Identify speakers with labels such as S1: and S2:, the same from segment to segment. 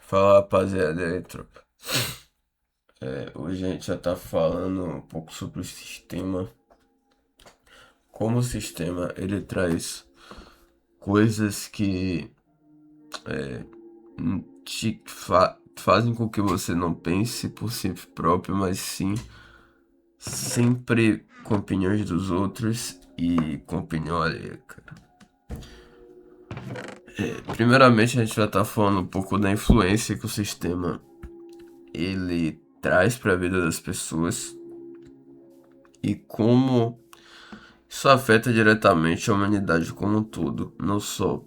S1: Fala rapaziada aí, tropa. Hoje a gente já tá falando um pouco sobre o sistema. Como o sistema ele traz coisas que fazem com que você não pense por si próprio, mas sim sempre com opiniões dos outros e com opinião alheia, cara. Primeiramente a gente vai estar falando um pouco da influência que o sistema ele traz para a vida das pessoas e como isso afeta diretamente a humanidade como um todo, não só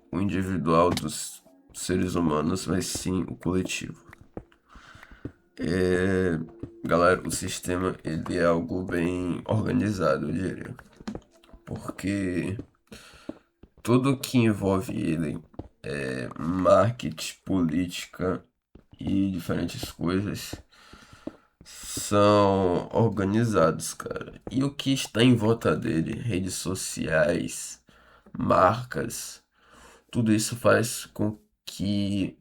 S1: o individual dos seres humanos, mas sim o coletivo. É, galera, o sistema ele é algo bem organizado, eu diria, porque tudo que envolve ele, marketing, política e diferentes coisas, são organizados, cara. E o que está em volta dele, redes sociais, marcas, tudo isso faz com que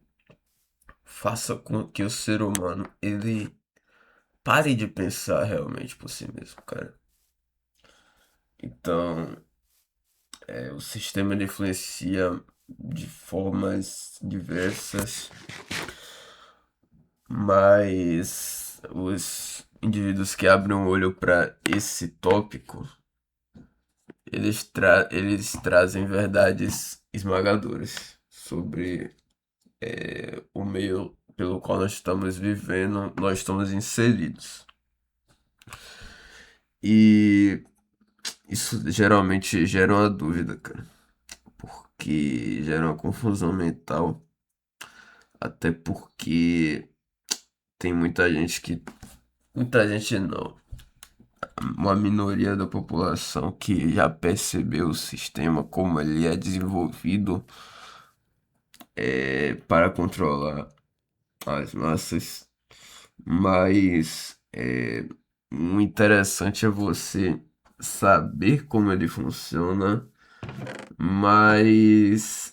S1: faça com que o ser humano ele pare de pensar realmente por si mesmo, cara. Então, o sistema ele influencia de formas diversas, mas os indivíduos que abrem o olho para esse tópico, eles trazem verdades esmagadoras sobre o meio pelo qual nós estamos vivendo, nós estamos inseridos. E isso geralmente gera uma dúvida, cara, porque gera uma confusão mental, até porque tem muita gente que. Muita gente não. Uma minoria da população que já percebeu o sistema como ele é desenvolvido para controlar as massas, mas o interessante é você saber como ele funciona, mas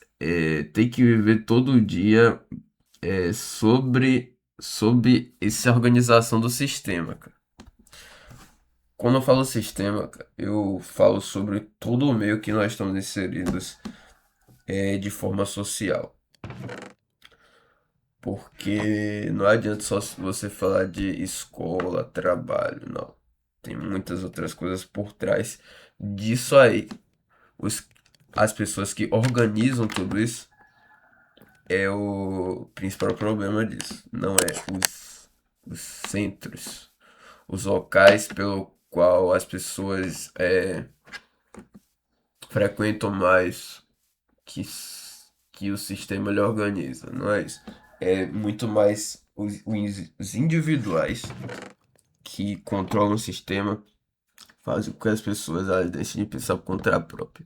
S1: tem que viver todo dia sobre essa organização do sistema, cara. Quando eu falo sistema, cara, eu falo sobre todo o meio que nós estamos inseridos de forma social. Porque não adianta só você falar de escola, trabalho, não. Tem muitas outras coisas por trás disso aí. Os, as pessoas que organizam tudo isso é o principal problema disso. Não é os centros, os locais pelo qual as pessoas frequentam mais que, que o sistema ele organiza, não é isso? É muito mais os individuais que controlam o sistema fazem com que as pessoas elas deixem de pensar por conta própria.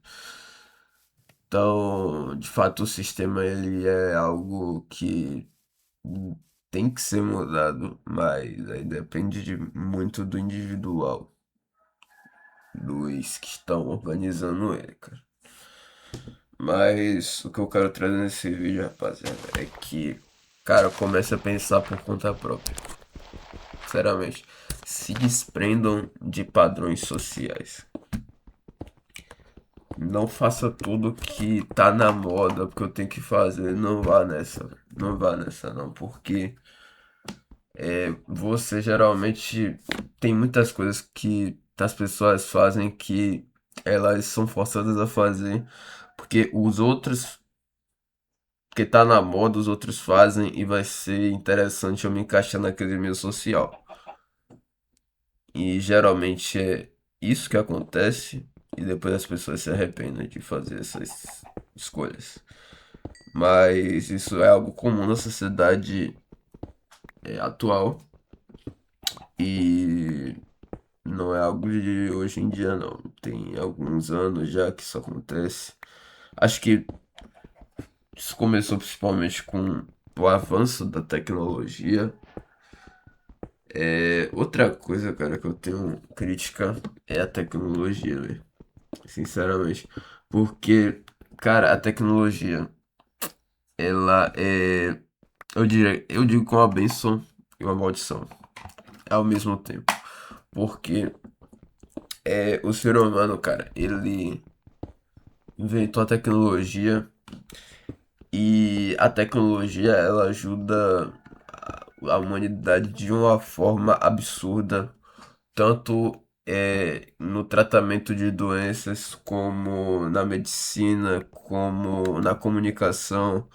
S1: Então, de fato, o sistema ele é algo que tem que ser mudado, mas aí depende muito do individual, dos que estão organizando ele, cara. Mas o que eu quero trazer nesse vídeo, rapaziada, é que, cara, comece a pensar por conta própria. Sinceramente, se desprendam de padrões sociais. Não faça tudo que tá na moda, porque eu tenho que fazer. Não vá nessa. Não vá nessa, não, porque você geralmente tem muitas coisas que as pessoas fazem que elas são forçadas a fazer, porque os outros porque tá na moda, os outros fazem e vai ser interessante eu me encaixar naquele meio social. E geralmente é isso que acontece e depois as pessoas se arrependem de fazer essas escolhas. Mas isso é algo comum na sociedade atual e não é algo de hoje em dia, não. Tem alguns anos já que isso acontece. Acho que isso começou principalmente com o avanço da tecnologia. Outra coisa, cara, que eu tenho crítica é a tecnologia, velho. Sinceramente. Porque, cara, a tecnologia, ela é. eu digo que é uma bênção e uma maldição ao mesmo tempo. Porque o ser humano, cara, ele inventou a tecnologia e a tecnologia ela ajuda a humanidade de uma forma absurda, tanto no tratamento de doenças, como na medicina, como na comunicação.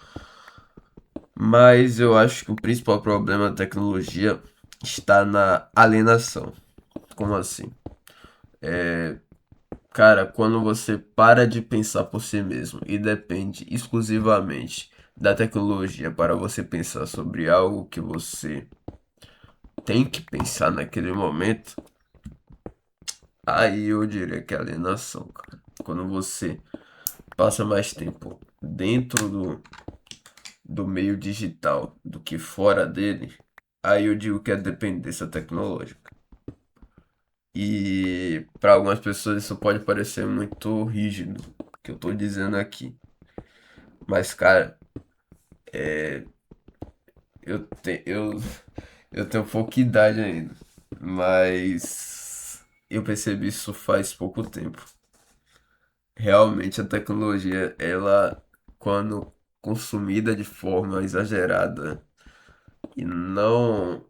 S1: Mas eu acho que o principal problema da tecnologia está na alienação. Como assim? Cara, quando você para de pensar por si mesmo e depende exclusivamente da tecnologia para você pensar sobre algo que você tem que pensar naquele momento, aí eu diria que é alienação, cara. Quando você passa mais tempo dentro do meio digital do que fora dele, aí eu digo que é dependência tecnológica. E para algumas pessoas isso pode parecer muito rígido, o que eu tô dizendo aqui. Mas, cara, eu tenho pouca idade ainda. Mas eu percebi isso faz pouco tempo. Realmente a tecnologia, ela, quando consumida de forma exagerada e não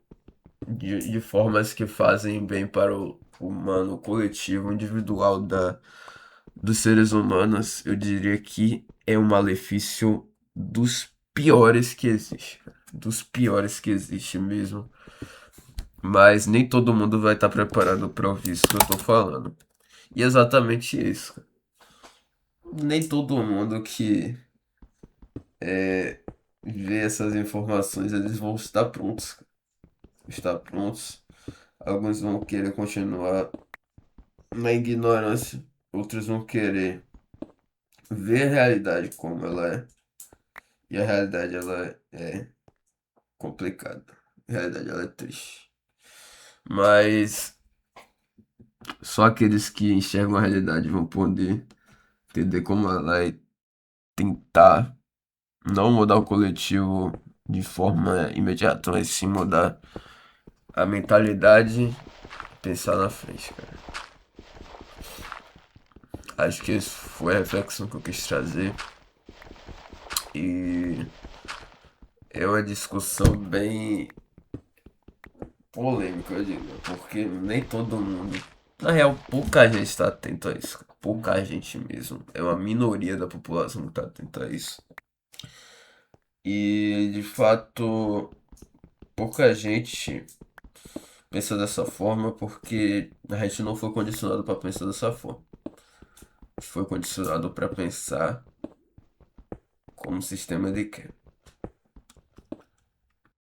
S1: de formas que fazem bem para o humano coletivo, individual dos seres humanos, eu diria que é um malefício dos piores que existe, cara. Dos piores que existe mesmo. Mas nem todo mundo vai estar preparado para ouvir isso que eu tô falando. E é exatamente isso, cara. Nem todo mundo que vê essas informações, eles vão estar prontos, cara. Estar prontos. Alguns vão querer continuar na ignorância, outros vão querer ver a realidade como ela é. E a realidade ela é complicada. A realidade ela é triste. Mas só aqueles que enxergam a realidade vão poder entender como ela é, tentar não mudar o coletivo de forma imediata, mas sim mudar a mentalidade e pensar na frente, cara. Acho que isso foi a reflexão que eu quis trazer. E é uma discussão bem polêmica, eu digo, porque nem todo mundo. Na real, pouca gente está atento a isso, cara. Pouca gente mesmo. É uma minoria da população que está atenta a isso. E de fato, pouca gente pensa dessa forma porque a gente não foi condicionado para pensar dessa forma. Foi condicionado para pensar como o sistema ele quer.